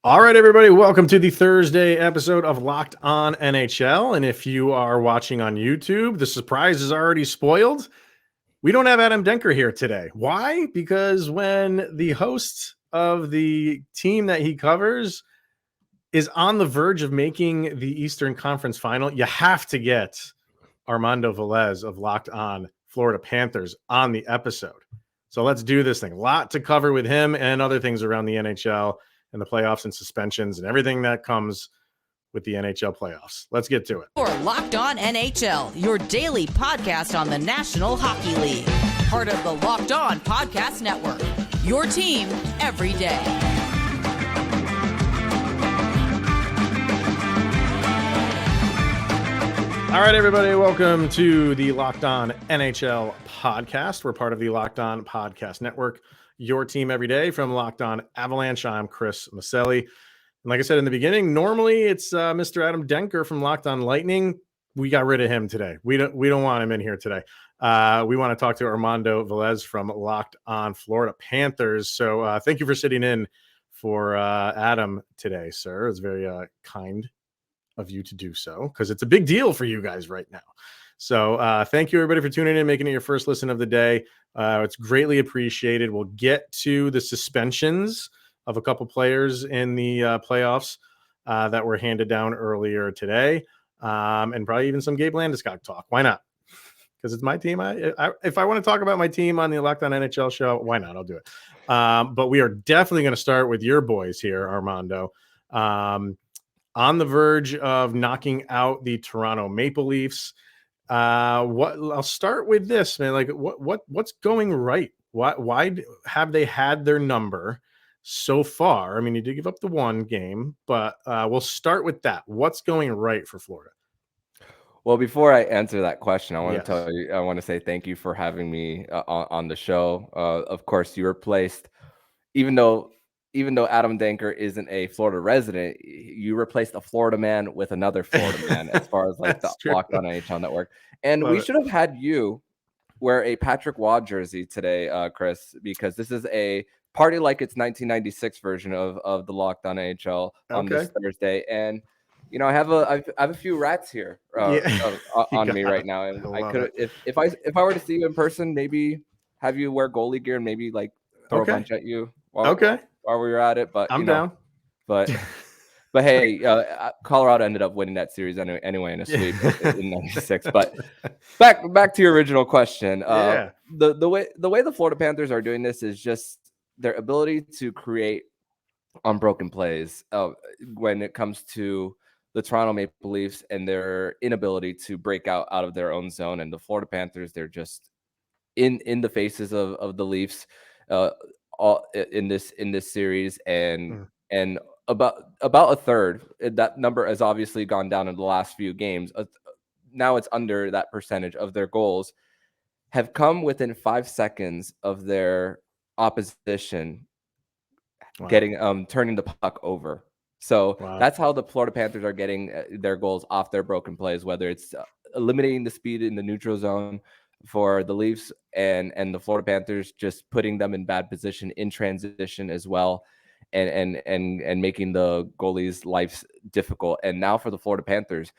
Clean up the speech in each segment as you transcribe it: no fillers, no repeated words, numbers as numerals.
All right, everybody, welcome to the Thursday episode of Locked On NHL. And if you are watching on YouTube, the surprise is already spoiled. We don't have Adam Denker here today. Why? Because when the host of the team that he covers is on the verge of making the Eastern Conference final, you have to get Armando Velez of Locked On Florida Panthers on the episode. So let's do this thing. A lot to cover with him and other things around the NHL and the playoffs and suspensions and everything that comes with the NHL playoffs. Let's get to it. For Locked On NHL, your daily podcast on the National Hockey League. Part of the Locked On Podcast Network. Your team every day. All right, everybody, welcome to the Locked On NHL podcast. We're part of the Locked On Podcast Network, your team every day. From Locked On Avalanche, I'm Chris Maselli. And like I said in the beginning, normally it's Mr. Adam Denker from Locked On Lightning. We got rid of him today. We don't want him in here today. We want to talk to Armando Velez from Locked On Florida Panthers. So thank you for sitting in for Adam today, sir. It's very kind of you to do so, because it's a big deal for you guys right now. So thank you, everybody, for tuning in, making it your first listen of the day. It's greatly appreciated. We'll get to the suspensions of a couple players in the playoffs that were handed down earlier today, and probably even some Gabe Landeskog talk. Why not? Because it's my team. If I want to talk about my team on the Locked On NHL show, why not? I'll do it. But we are definitely going to start with your boys here, Armando. On the verge of knocking out the Toronto Maple Leafs. I'll start with this, man. Like, what's going right? Why have they had their number so far? I mean, you did give up the one game, but we'll start with that. What's going right for Florida? Well, before I answer that question, I want Yes. to tell you, I want to say thank you for having me on the show. Of course, you replaced, even though Adam Denker isn't a Florida resident, you replaced a Florida man with another Florida man as far as like the Locked On NHL Network. And we should have had you wear a Patrick Waugh jersey today, Chris, because this is a party like it's 1996 version of the Locked On NHL on this Thursday. And you know, I have a few rats here on me right now, and I could if I were to see you in person, maybe have you wear goalie gear and maybe like throw a bunch at you while we were at it. But I'm down. But hey, Colorado ended up winning that series anyway in a sweep in '96. But back to your original question. The way the Florida Panthers are doing this is just their ability to create unbroken plays when it comes to the Toronto Maple Leafs and their inability to break out of their own zone. And the Florida Panthers, they're just in the faces of the Leafs all in this series, and about a third. That number has obviously gone down in the last few games. Now it's under that percentage of their goals have come within 5 seconds of their opposition getting turning the puck over. So that's how the Florida Panthers are getting their goals off their broken plays, whether it's eliminating the speed in the neutral zone for the Leafs and the Florida Panthers, just putting them in bad position in transition as well, and making the goalies' lives difficult. And now for the Florida Panthers,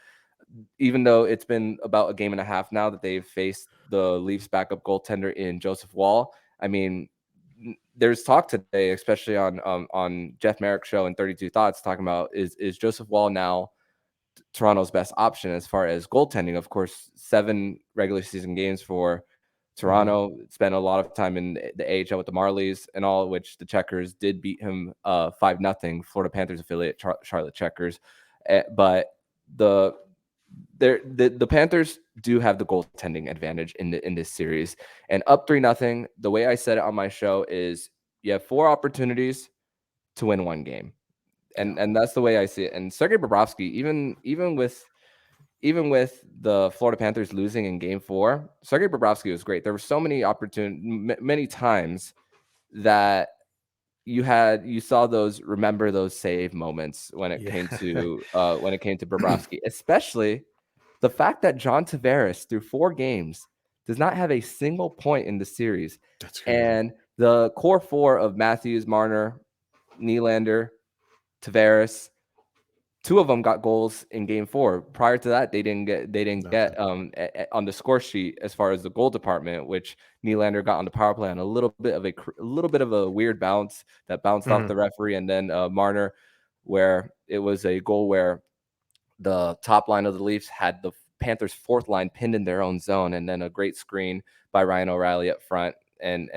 even though it's been about a game and a half now that they've faced the Leafs backup goaltender in Joseph Woll, I mean, there's talk today, especially on Jeff Merrick's show and 32 Thoughts, talking about is Joseph Woll now Toronto's best option as far as goaltending. Of course, 7 regular season games for Toronto. Spent a lot of time in the AHL with the Marlies and all, which the Checkers did beat him 5-0. Florida Panthers affiliate Charlotte Checkers, but the Panthers do have the goaltending advantage in this series, and up 3-0. The way I said it on my show is you have 4 opportunities to win 1 game, and that's the way I see it. And Sergei Bobrovsky, even with the Florida Panthers losing in Game 4, Sergei Bobrovsky was great. There were so many many times that you saw those save moments when it came to Bobrovsky, especially the fact that John Tavares through 4 games does not have a single point in the series. That's crazy. And the core 4 of Matthews, Marner, Nylander, Tavares. 2 of them got goals in Game 4. Prior to that, they didn't get on the score sheet as far as the goal department, which Nylander got on the power play on a little bit of a weird bounce that bounced off the referee, and then Marner, where it was a goal where the top line of the Leafs had the Panthers' fourth line pinned in their own zone, and then a great screen by Ryan O'Reilly up front, and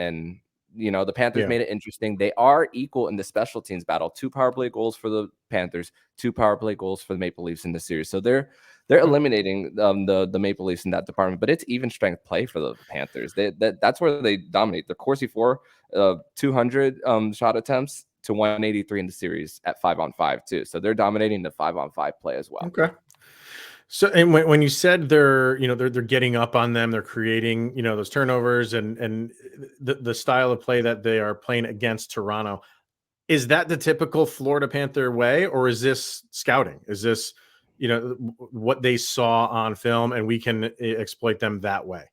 the Panthers made it interesting. They are equal in the special teams battle. 2 power play goals for the Panthers, 2 power play goals for the Maple Leafs in the series. So they're eliminating the Maple Leafs in that department. But it's even strength play for the Panthers. That's where they dominate. The Corsi 4, 200 shot attempts to 183 in the series at 5-on-5 too. So they're dominating the 5-on-5 play as well. Okay. So, and when you said they're getting up on them, they're creating, those turnovers and the style of play that they are playing against Toronto, is that the typical Florida Panther way, or is this scouting? Is this, what they saw on film and we can exploit them that way?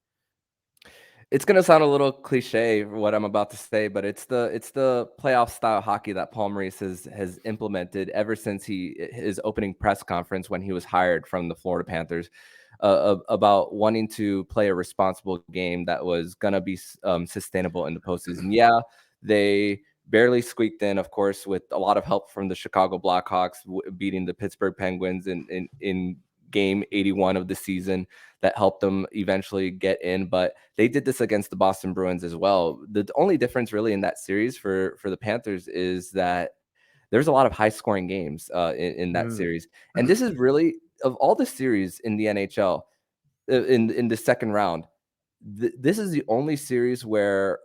It's going to sound a little cliche for what I'm about to say, but it's the playoff style hockey that Paul Maurice has implemented ever since his opening press conference when he was hired from the Florida Panthers, about wanting to play a responsible game that was going to be sustainable in the postseason. Yeah, they barely squeaked in, of course, with a lot of help from the Chicago Blackhawks beating the Pittsburgh Penguins in game 81 of the season. That helped them eventually get in, but they did this against the Boston Bruins as well. The only difference really in that series for the Panthers is that there's a lot of high scoring games in that series. And this is really, of all the series in the NHL in the second round, this is the only series where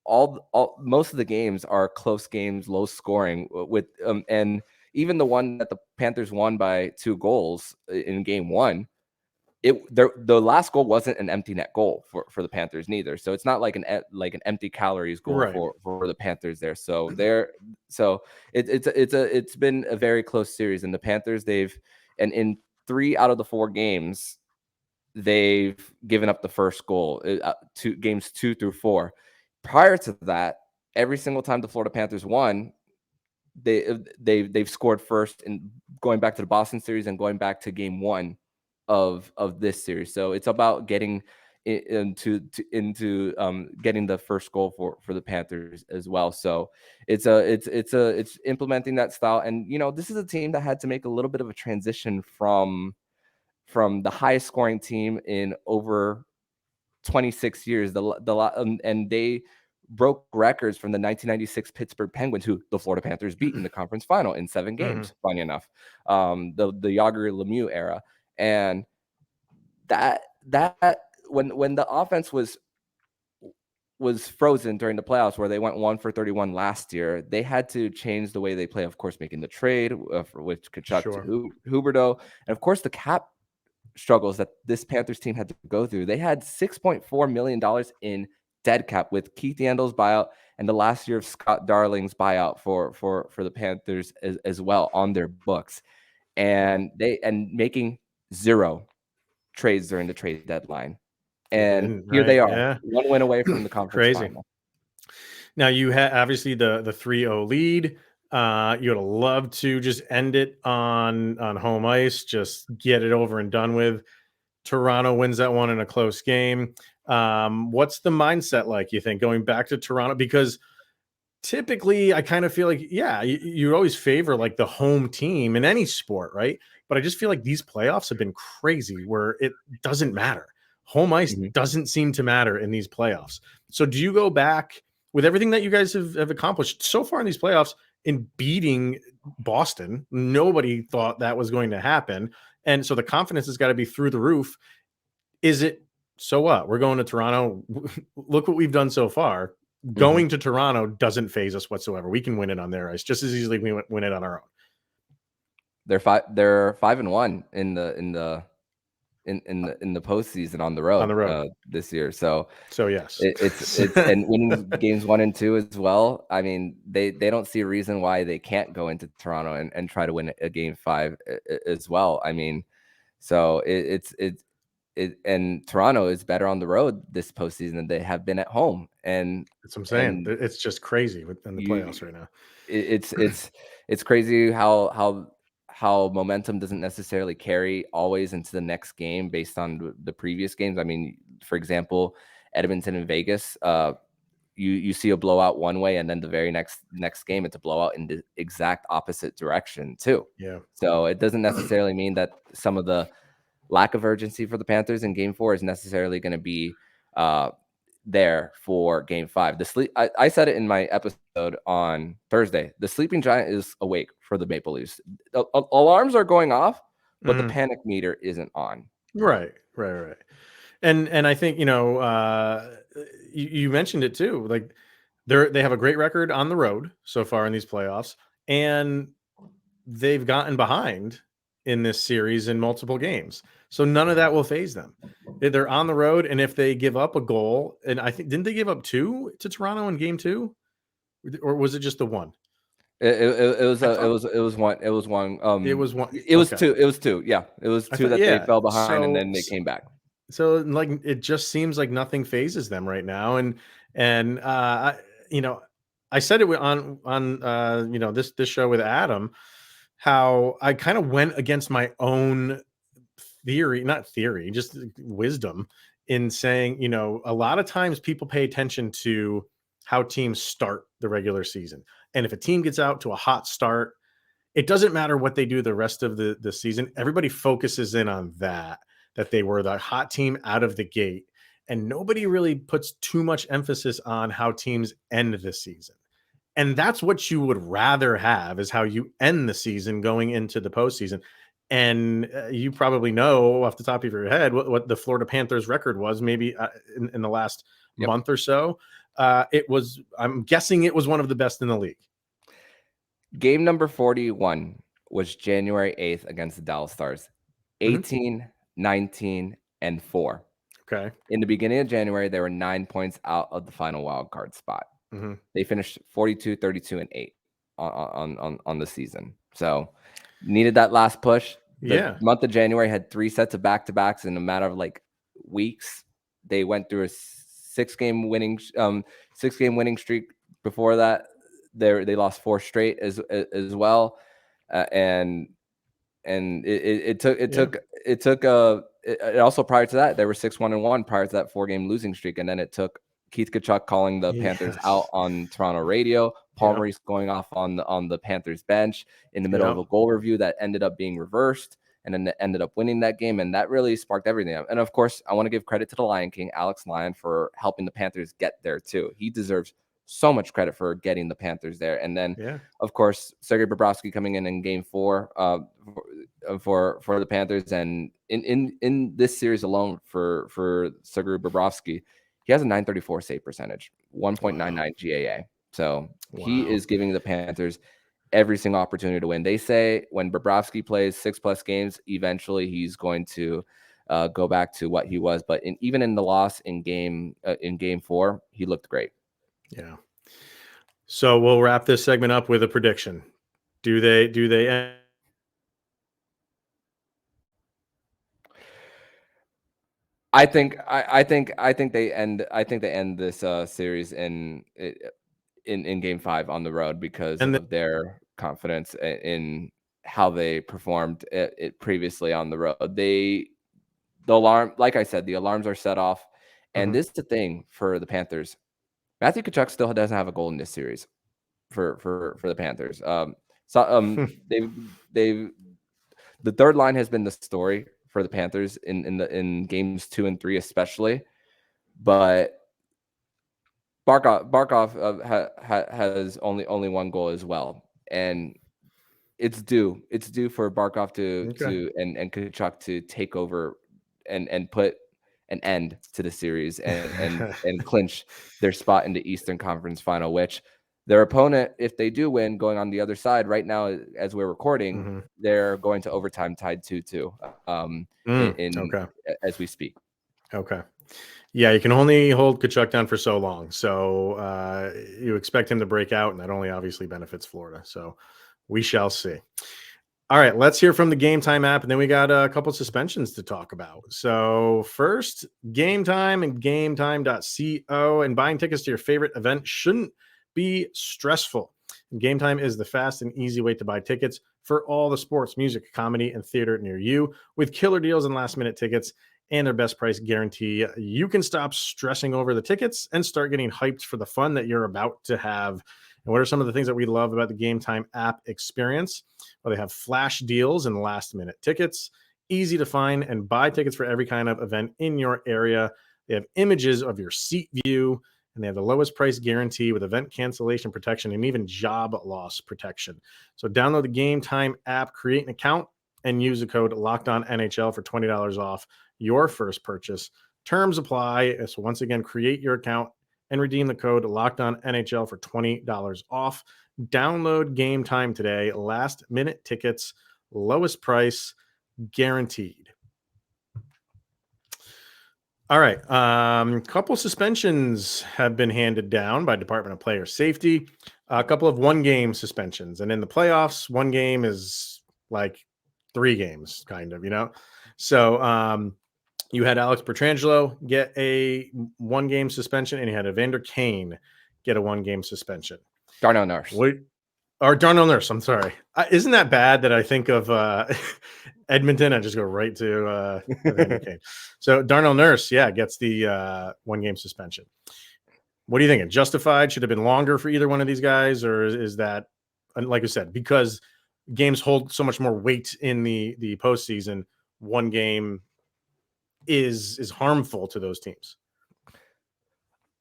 most of the games are close games, low scoring, with and even the one that the Panthers won by 2 goals in game 1, the last goal wasn't an empty net goal for the Panthers neither. So it's not like an empty calories goal right. for the Panthers there. So it's been a very close series, and the Panthers in 3 out of the 4 games they've given up the first goal. Games 2 through 4. Prior to that, every single time the Florida Panthers won, they've scored first, and going back to the Boston series and going back to game 1 of this series. So it's about getting into getting the first goal for the Panthers as well. So it's implementing that style. And this is a team that had to make a little bit of a transition from the highest scoring team in over 26 years. And they broke records from the 1996 Pittsburgh Penguins, who the Florida Panthers beat in the conference final in 7 games. Funny enough, the Yager Lemieux era. And that when the offense was frozen during the playoffs, where they went 1 for 31 last year, they had to change the way they play. Of course, making the trade for which Kachuk to Huberdeau, and of course the cap struggles that this Panthers team had to go through. They had $6.4 million in dead cap with Keith Yandel's buyout and the last year of Scott Darling's buyout for the Panthers as well on their books, and making 0 trades during the trade deadline. And here they are, 1 win away from the conference final. Now you had obviously the 3-0 lead. You'd love to just end it on home ice, just get it over and done with. Toronto wins that one in a close game. What's the mindset like, you think, going back to Toronto? Because typically I kind of feel like, you always favor like the home team in any sport, right? But I just feel like these playoffs have been crazy where it doesn't matter. Home ice doesn't seem to matter in these playoffs. So do you go back with everything that you guys have accomplished so far in these playoffs in beating Boston? Nobody thought that was going to happen. And so the confidence has got to be through the roof. Is it, so what? We're going to Toronto. Look what we've done so far. Going to Toronto doesn't phase us whatsoever. We can win it on their ice just as easily as we win it on our own. They're 5-1 in the postseason on the road this year. So yes, it's and winning games 1 and 2 as well. I mean, they don't see a reason why they can't go into Toronto and try to win a game 5 as well. I mean, so it's and Toronto is better on the road this postseason than they have been at home. And that's what I'm saying. It's just crazy in the playoffs right now. It's crazy how momentum doesn't necessarily carry always into the next game based on the previous games. I mean, for example, Edmonton and Vegas, you see a blowout one way, and then the very next game it's a blowout in the exact opposite direction too. Yeah. So it doesn't necessarily mean that some of the lack of urgency for the Panthers in Game 4 is necessarily going to be there for Game 5. I said it in my episode on Thursday. The sleeping giant is awake for the Maple Leafs. Alarms are going off, but the panic meter isn't on. Right. And I think, you mentioned it too. Like they have a great record on the road so far in these playoffs, and they've gotten behind in this series in multiple games. So none of that will phase them. They're on the road, and if they give up a goal, and I think didn't they give up 2 to Toronto in Game 2, or was it just the one? It was one. It was one. It was one. It was two. It was two. Yeah, it was two that they fell behind, and then they came back. So like it just seems like nothing phases them right now, and I said it on this show with Adam, how I kind of went against my own just wisdom in saying, a lot of times people pay attention to how teams start the regular season. And if a team gets out to a hot start, it doesn't matter what they do the rest of the season. Everybody focuses in on that they were the hot team out of the gate. And nobody really puts too much emphasis on how teams end the season. And that's what you would rather have, is how you end the season going into the postseason. And you probably know off the top of your head what the Florida Panthers record was, maybe in the last month or so. I'm guessing it was one of the best in the league. Game number 41 was January 8th against the Dallas Stars. 18, 19, and 4. Okay. In the beginning of January, they were 9 points out of the final wild card spot. They finished 42, 32, and 8 on the season. So needed that last push. The month of January had 3 sets of back-to-backs in a matter of like weeks. They went through a 6-game winning streak. Before that, they lost 4 straight as well, and also prior to that, they were 6-1-1 prior to that 4-game losing streak, and then it took Keith Tkachuk calling the Panthers out on Toronto radio, Paul Maurice going off on the Panthers bench in the middle of a goal review that ended up being reversed, and then they ended up winning that game, and that really sparked everything. And of course, I want to give credit to the Lion King, Alex Lyon, for helping the Panthers get there too. He deserves so much credit for getting the Panthers there. And then, of course, Sergei Bobrovsky coming in Game 4 for the Panthers, and in this series alone for Sergei Bobrovsky, he has a .934 save percentage, 1.99 GAA. So he is giving the Panthers every single opportunity to win. They say when Bobrovsky plays 6+ games, eventually he's going to go back to what he was. But even in the loss in Game 4, he looked great. Yeah. So we'll wrap this segment up with a prediction. Do they end? I think they end this series in Game 5 on the road because of their confidence in how they performed it previously on the road. The alarm, like I said, the alarms are set off, and this is the thing for the Panthers. Matthew Tkachuk still doesn't have a goal in this series for the Panthers. The third line has been the story for the Panthers in games 2 and 3 especially, but Barkov has only one goal as well, and it's due for Barkov to and Tkachuk to take over and put an end to the series and clinch their spot in the Eastern Conference Final, which their opponent, if they do win, going on the other side right now as we're recording, they're going to overtime tied 2-2 as we speak. Okay. Yeah, you can only hold Tkachuk down for so long. So you expect him to break out, and that only obviously benefits Florida. So we shall see. All right, let's hear from the Gametime app, and then we got a couple suspensions to talk about. So first, Gametime and gametime.co, and buying tickets to your favorite event shouldn't be stressful. Gametime is the fast and easy way to buy tickets for all the sports, music, comedy, and theater near you, with killer deals and last-minute tickets and their best price guarantee. You can stop stressing over the tickets and start getting hyped for the fun that you're about to have. And what are some of the things that we love about the Gametime app experience? Well, they have flash deals and last minute tickets, easy to find and buy tickets for every kind of event in your area. They have images of your seat view, and they have the lowest price guarantee with event cancellation protection and even job loss protection. So download the Gametime app, create an account, and use the code LOCKEDONNHL for $20 off your first purchase. Terms apply. So once again, create your account and redeem the code LOCKEDONNHL for $20 off. Download Gametime today. Last minute tickets, lowest price guaranteed. All right. Couple suspensions have been handed down by Department of Player Safety. A couple of 1-game suspensions. And in the playoffs, 1 game is like 3 games, kind of, So you had Alex Pietrangelo get a 1-game suspension, and you had Evander Kane get a 1-game suspension. Darnell Nurse. Or Darnell Nurse, I'm sorry. Isn't that bad that I think of Edmonton? I just go right to Evander Kane. So Darnell Nurse, gets the 1-game suspension. What do you think? Justified? Should have been longer for either one of these guys? Or is that, like I said, because games hold so much more weight in the postseason, 1 game is harmful to those teams?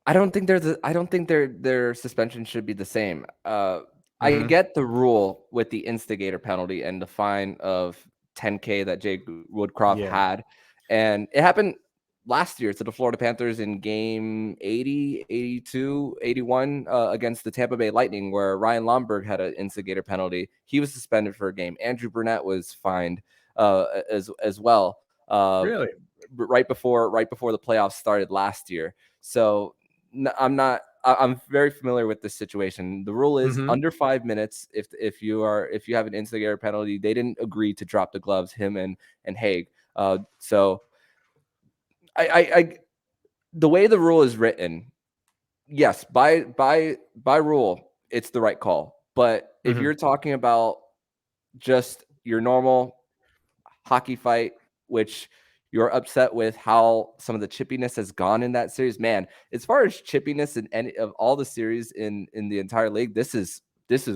I don't think their suspension should be the same. I get the rule with the instigator penalty and the fine of $10K that Jake Woodcroft had, and it happened last year to the Florida Panthers in game 80, 82, 81 against the Tampa Bay Lightning, where Ryan Lomberg had an instigator penalty. He was suspended for a game. Andrew Burnett was fined as well. Really? Right before the playoffs started last year. So I'm very familiar with this situation. The rule is under 5 minutes. If you have an instigator penalty, they didn't agree to drop the gloves, him and Haig. So I the way the rule is written, yes, by rule, it's the right call. But if you're talking about just your normal hockey fight, which you're upset with how some of the chippiness has gone in that series, man, as far as chippiness in any of all the series in the entire league, this is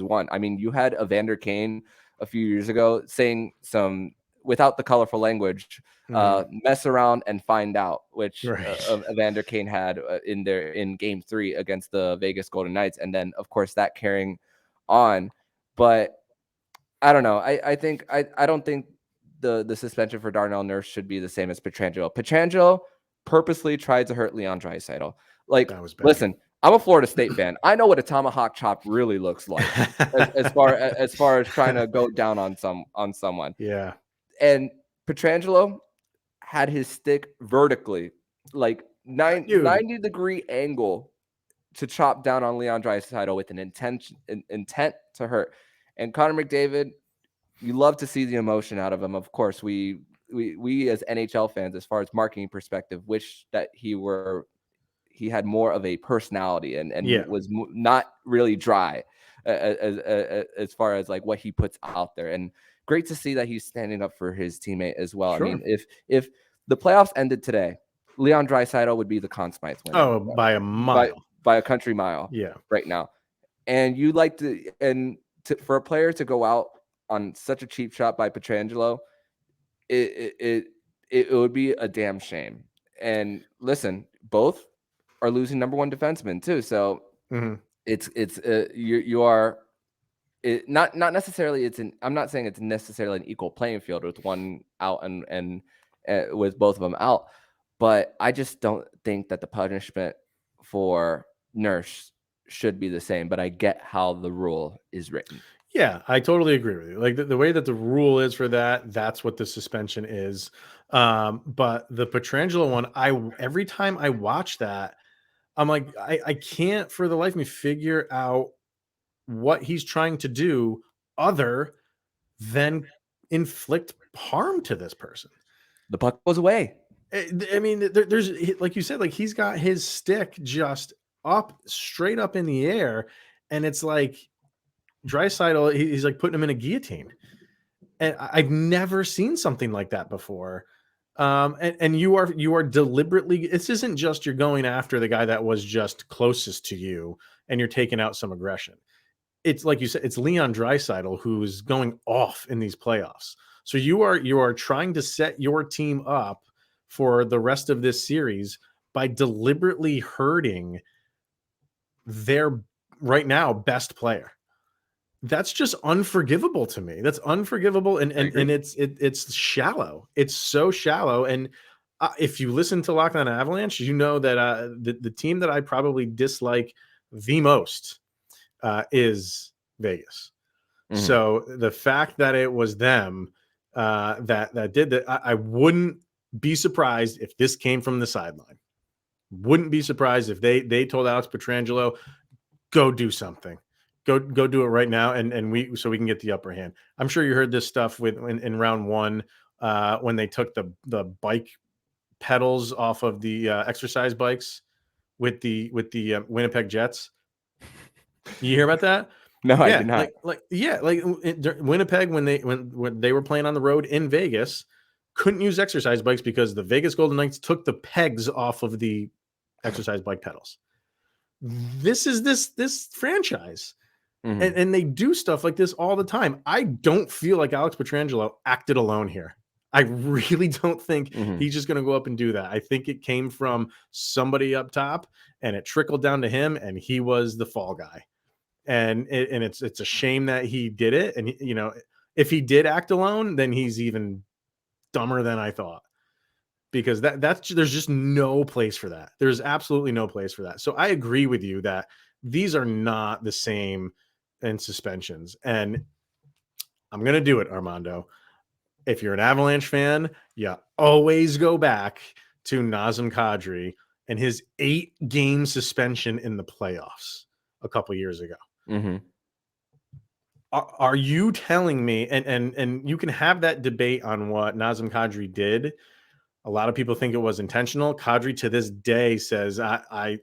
one. I mean, you had Evander Kane a few years ago saying some, without the colorful language, mess around and find out, which Evander Kane had in game 3 against the Vegas Golden Knights. And then of course that carrying on, but I don't know. I don't think the suspension for Darnell Nurse should be the same as Pietrangelo. Pietrangelo purposely tried to hurt Leon Draisaitl. Like, listen, I'm a Florida State fan. I know what a tomahawk chop really looks like as far as trying to go down on someone. Yeah. And Pietrangelo had his stick vertically, like 90-degree angle to chop down on Leon Draisaitl with an intent to hurt. And Connor McDavid, you love to see the emotion out of him. Of course, we as NHL fans, as far as marketing perspective, wish that he had more of a personality and was not really dry as far as like what he puts out there. And great to see that he's standing up for his teammate as well. Sure. I mean, if the playoffs ended today, Leon Draisaitl would be the Conn Smythe winner. Oh, by a mile, by a country mile. Yeah, right now. And you like for a player to go out on such a cheap shot by Pietrangelo, it would be a damn shame. And listen, both are losing number 1 defenseman too. So you are not necessarily. I'm not saying it's necessarily an equal playing field with one out and with both of them out, but I just don't think that the punishment for Nurse should be the same. But I get how the rule is written. Yeah, I totally agree with you. Like the way that the rule is for that, that's what the suspension is. But the Pietrangelo one, every time I watch that, I'm like, I can't for the life of me figure out what he's trying to do other than inflict harm to this person. The puck goes away. I mean, there's, like you said, like he's got his stick just up, straight up in the air, and it's like Draisaitl, he's like putting him in a guillotine. And I've never seen something like that before. And you are deliberately, this isn't just you're going after the guy that was just closest to you and you're taking out some aggression. It's like you said, it's Leon Draisaitl who's going off in these playoffs. So you are trying to set your team up for the rest of this series by deliberately hurting their right now best player. That's just unforgivable to me. That's unforgivable, and it's shallow. It's so shallow. And if you listen to Locked On Avalanche, you know that the team that I probably dislike the most is Vegas. Mm-hmm. So the fact that it was them that did that, I wouldn't be surprised if this came from the sideline. Wouldn't be surprised if they told Alex Pietrangelo, go do something. Go do it right now, and we can get the upper hand. I'm sure you heard this stuff in round one when they took the bike pedals off of the exercise bikes with the Winnipeg Jets. You hear about that? No, I did not. Winnipeg when they were playing on the road in Vegas, couldn't use exercise bikes because the Vegas Golden Knights took the pegs off of the exercise bike pedals. This is this franchise. Mm-hmm. And they do stuff like this all the time. I don't feel like Alex Pietrangelo acted alone here. I really don't think he's just going to go up and do that. I think it came from somebody up top and it trickled down to him and he was the fall guy. And it's a shame that he did it. And, you know, if he did act alone, then he's even dumber than I thought. Because that's there's just no place for that. There's absolutely no place for that. So I agree with you that these are not the same in suspensions. And I'm going to do it, Armando. If you're an Avalanche fan, you always go back to Nazem Kadri and his 8-game suspension in the playoffs a couple years ago. Mm-hmm. Are you telling me, and you can have that debate on what Nazem Kadri did. A lot of people think it was intentional. Kadri to this day says, I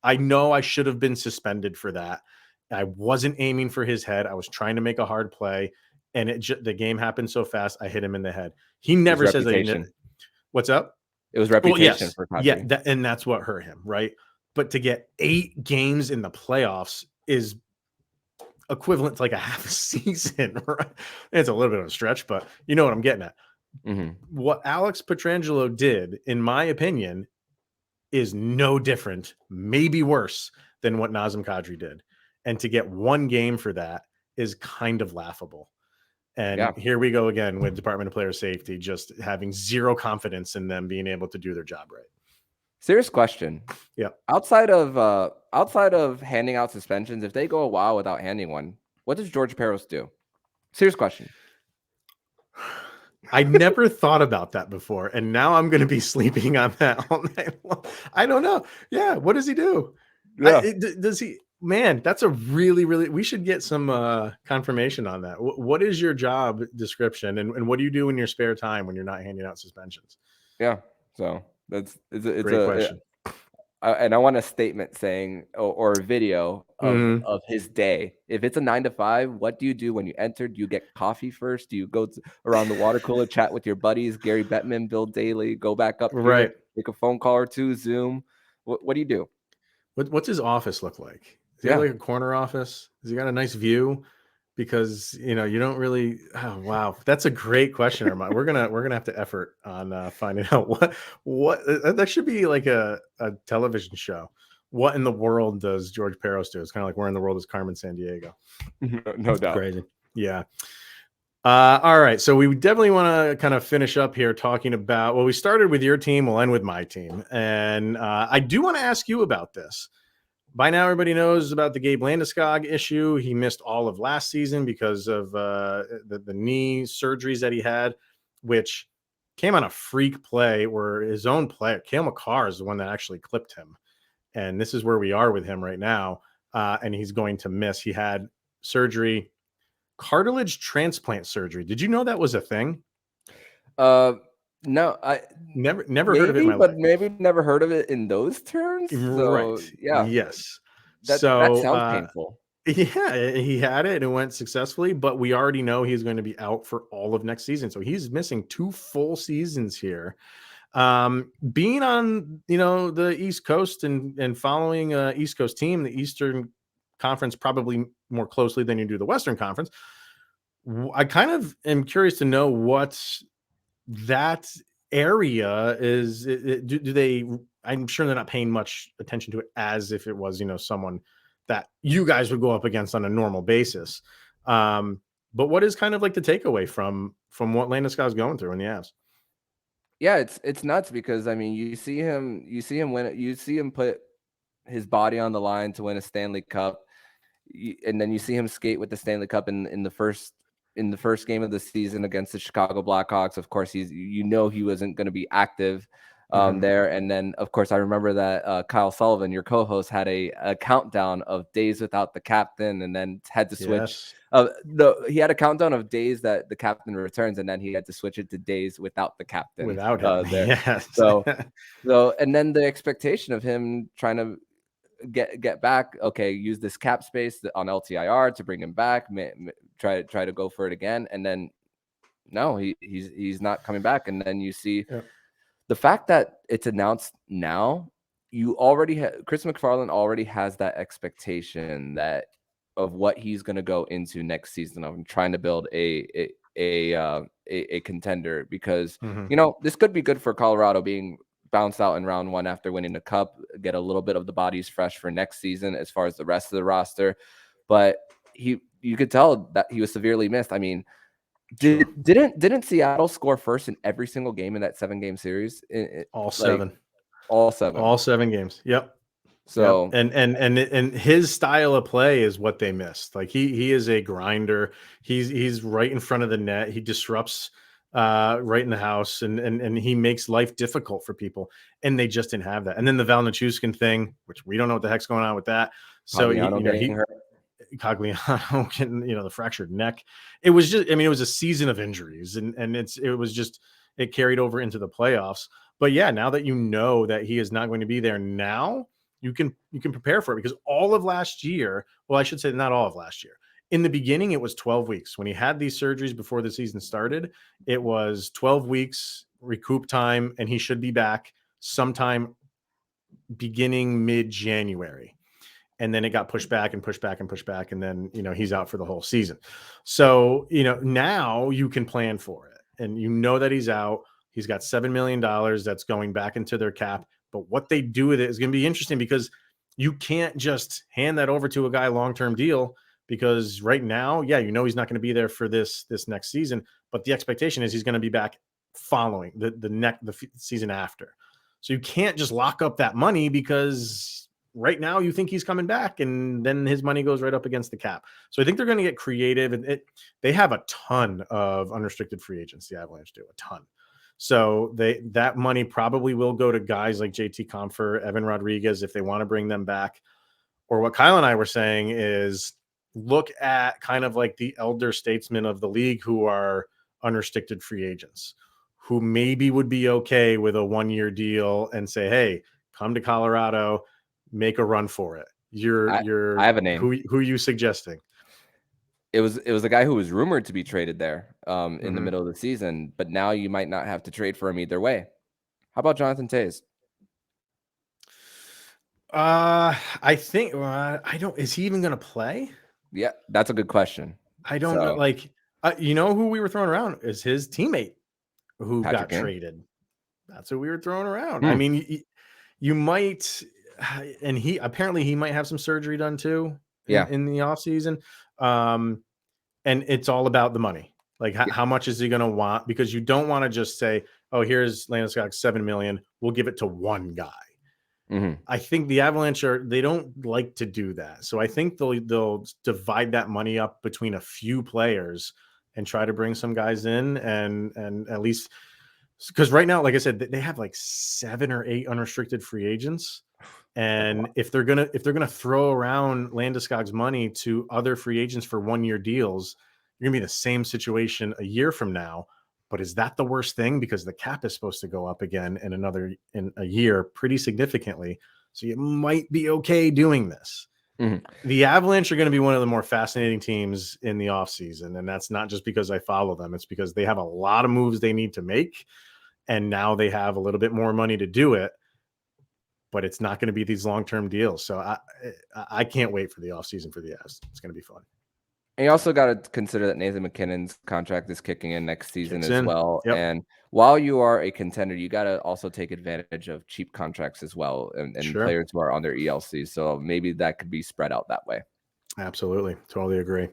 know I should have been suspended for that. I wasn't aiming for his head. I was trying to make a hard play, and the game happened so fast, I hit him in the head. He never says that. What's up? It was reputation for Kadri. Yeah, and that's what hurt him, right? But to get 8 games in the playoffs is equivalent to like a half a season, right? It's a little bit of a stretch, but you know what I'm getting at. Mm-hmm. What Alex Pietrangelo did, in my opinion, is no different, maybe worse than what Nazem Kadri did. And to get 1 game for that is kind of laughable. And here we go again with Department of Player Safety, just having zero confidence in them being able to do their job right. Serious question. Yeah. Outside of handing out suspensions, if they go a while without handing one, what does George Parros do? Serious question. I never thought about that before, and now I'm going to be sleeping on that all night long. I don't know. Yeah, what does he do? Yeah. Does he? Man, that's a really, really. We should get some confirmation on that. What is your job description, and what do you do in your spare time when you're not handing out suspensions? Yeah, so it's a great question. And I want a statement saying, or a video of his day. If it's a 9 to 5, what do you do when you entered? Do you get coffee first? Do you go around the water cooler, chat with your buddies, Gary Bettman, Bill Daly, go back up, right? Make a phone call or 2, Zoom. What do you do? What's his office look like? Is he like a corner office? Has he got a nice view? Because you don't really. Oh wow, that's a great question, Armand. We're gonna have to effort on finding out what that should be like a television show. What in the world does George Parros do? It's kind of like where in the world is Carmen Sandiego? No doubt. Crazy. Yeah. All right, so we definitely want to kind of finish up here talking about. Well, we started with your team. We'll end with my team, and I do want to ask you about this. By now, everybody knows about the Gabe Landeskog issue. He missed all of last season because of the knee surgeries that he had, which came on a freak play where his own player, Cale Makar, is the one that actually clipped him. And this is where we are with him right now. And he's going to miss. He had surgery cartilage transplant surgery. Did you know that was a thing? No, I never maybe, heard of it in my but life. maybe never heard of it in those terms. Right. So, yeah. Yes. That sounds painful. Yeah, he had it and it went successfully, but we already know he's going to be out for all of next season. So he's missing 2 full seasons here. Being on, the East Coast and following a East Coast team, the Eastern Conference probably more closely than you do the Western Conference. I kind of am curious to know what that area is. Do they? I'm sure they're not paying much attention to it as if it was, someone that you guys would go up against on a normal basis. But what is kind of like the takeaway from what Landeskog's going through in the Avs? Yeah, it's nuts because I mean, you see him win, you see him put his body on the line to win a Stanley Cup, and then you see him skate with the Stanley Cup in the first game of the season against the Chicago Blackhawks. Of course, he wasn't going to be active there, and then of course I remember that Kyle Sullivan, your co-host, had a countdown of days without the captain, and then had to switch. He had a countdown of days that the captain returns, and then he had to switch it to days without the captain. Without him, there. Yes. So and then the expectation of him trying to get back. Okay, use this cap space on LTIR to bring him back. Try to go for it again, and then no, he's not coming back. And then you see the fact that it's announced now. You already Chris McFarland already has that expectation that of what he's going to go into next season of trying to build a contender, because this could be good for Colorado being bounced out in round 1 after winning the cup, get a little bit of the bodies fresh for next season as far as the rest of the roster. But you could tell that he was severely missed. I mean, didn't Seattle score first in every single game in that 7-game series? All 7 games. Yep. So and his style of play is what they missed. Like he is a grinder. He's right in front of the net. He disrupts right in the house, and he makes life difficult for people. And they just didn't have that. And then the Valnichuskin thing, which we don't know what the heck's going on with that. So Cogliano getting, the fractured neck. It was just, it was a season of injuries, and it carried over into the playoffs. But yeah, now that you know that he is not going to be there now, you can prepare for it, because all of last year, well, I should say not all of last year. In the beginning, it was 12 weeks. When he had these surgeries before the season started, it was 12 weeks recoup time, and he should be back sometime beginning mid-January. And then it got pushed back and pushed back and pushed back. And then, he's out for the whole season. So, now you can plan for it, and that he's out. He's got $7 million that's going back into their cap. But what they do with it is going to be interesting, because you can't just hand that over to a guy long-term deal, because right now, he's not going to be there for this next season. But the expectation is he's going to be back following the season after. So you can't just lock up that money, because right now you think he's coming back, and then his money goes right up against the cap. So I think they're going to get creative, and they have a ton of unrestricted free agents. The Avalanche do a ton. So that money probably will go to guys like JT Compher, Evan Rodriguez, if they want to bring them back. Or what Kyle and I were saying is look at kind of like the elder statesmen of the league who are unrestricted free agents, who maybe would be okay with a 1-year deal and say, hey, come to Colorado, make a run for it. I have a name. Who are you suggesting? It was a guy who was rumored to be traded there in the middle of the season, but now you might not have to trade for him either way. How about Jonathan Toews? I think I don't. Is he even going to play? Yeah, that's a good question. I don't know. Like, who we were throwing around is his teammate who got traded. That's what we were throwing around. I mean, you might, and he might have some surgery done too. In the off season. And it's all about the money. Like how much is he going to want? Because you don't want to just say, oh, here's Landeskog, $7 million. We'll give it to one guy. I think the Avalanche they don't like to do that. So I think they'll divide that money up between a few players and try to bring some guys in, and at least, because right now, like I said, they have like 7 or 8 unrestricted free agents. And if they're gonna throw around Landeskog's money to other free agents for 1-year deals, You're going to be in the same situation a year from now. But is that the worst thing? Because the cap is supposed to go up again in a year pretty significantly. So you might be okay doing this. Mm-hmm. The Avalanche are going to be one of the more fascinating teams in the offseason. And that's not just because I follow them. It's because they have a lot of moves they need to make. And now they have a little bit more money to do it. But it's not going to be these long-term deals. So I can't wait for the offseason for the Avs. It's going to be fun. And you also got to consider that Nathan McKinnon's contract is kicking in next season as well. Yep. And while you are a contender, you got to also take advantage of cheap contracts as well and players who are on their ELC. So maybe that could be spread out that way. Absolutely. Totally agree.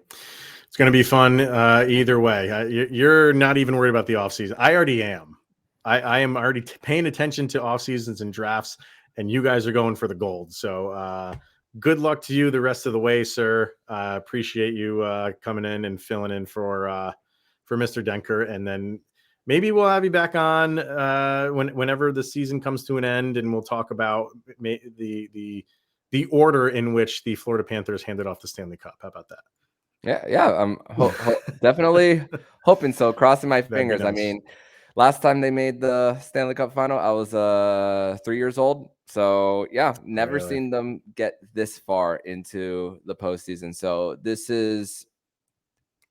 It's going to be fun either way. You're not even worried about the offseason. I already am. I am already paying attention to off seasons and drafts, and you guys are going for the gold. So good luck to you the rest of the way, sir. Appreciate you coming in and filling in for Mr. Denker. And then maybe we'll have you back on whenever the season comes to an end, and we'll talk about the order in which the Florida Panthers handed off the Stanley Cup. How about that? Yeah. I'm definitely hoping so. Crossing my fingers. Nice. I mean, last time they made the Stanley Cup final, I was 3 years old. So, never seen them get this far into the postseason. So this is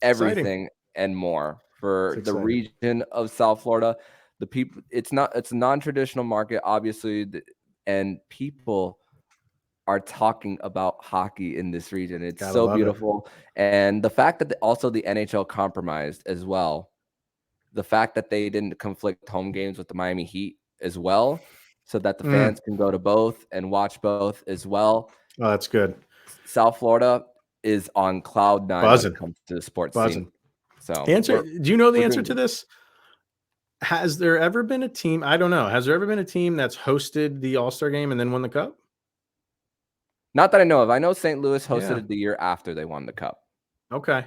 everything and more for the region of South Florida. The people, it's a non-traditional market, obviously, and people are talking about hockey in this region. It's so beautiful. And the fact that also the NHL compromised as well. The fact that they didn't conflict home games with the Miami Heat as well, so that the fans can go to both and watch both as well. Oh, that's good. South Florida is on cloud nine when it comes to the sports scene. So, do you know the answer to this? Has there ever been a team? I don't know. Has there ever been a team that's hosted the All-Star game and then won the cup? Not that I know of. I know St. Louis hosted it the year after they won the cup. Okay.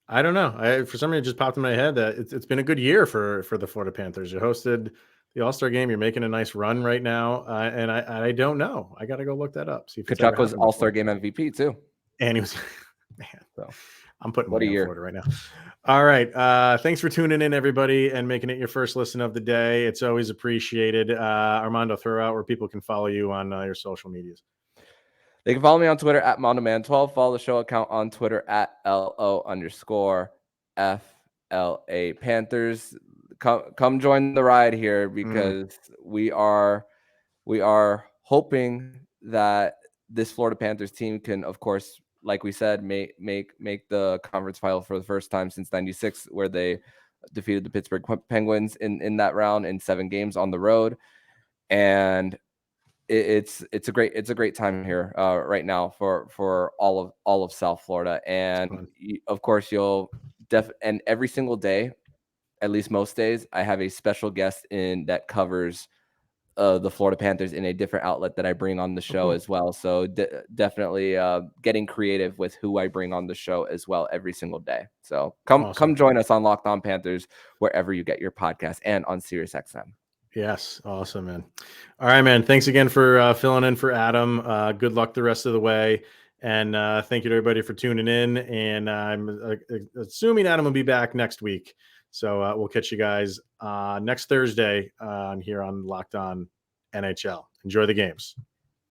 I don't know. For some reason, it just popped in my head that it's been a good year for the Florida Panthers. You hosted the All-Star game. You're making a nice run right now, and I don't know. I got to go look that up. See if Tkachuk was All-Star game MVP too, and he was. Man, so I'm putting money on Florida right now. All right, thanks for tuning in, everybody, and making it your first listen of the day. It's always appreciated. Armando, throw out where people can follow you on your social medias. They can follow me on Twitter at MondoMan12. Follow the show account on Twitter at LO_FLA Panthers. Come join the ride here because we are hoping that this Florida Panthers team can, of course, like we said, make the conference final for the first time since '96, where they defeated the Pittsburgh Penguins in that round in 7 games on the road. And it's a great time here right now for all of South Florida. And of course and every single day, at least most days, I have a special guest in that covers the Florida Panthers in a different outlet that I bring on the show as well. So definitely getting creative with who I bring on the show as well every single day. So come join us on Locked On Panthers wherever you get your podcast and on SiriusXM. Yes. Awesome, man. All right, man. Thanks again for filling in for Adam. Good luck the rest of the way. And thank you to everybody for tuning in. And I'm assuming Adam will be back next week. So we'll catch you guys next Thursday here on Locked On NHL. Enjoy the games.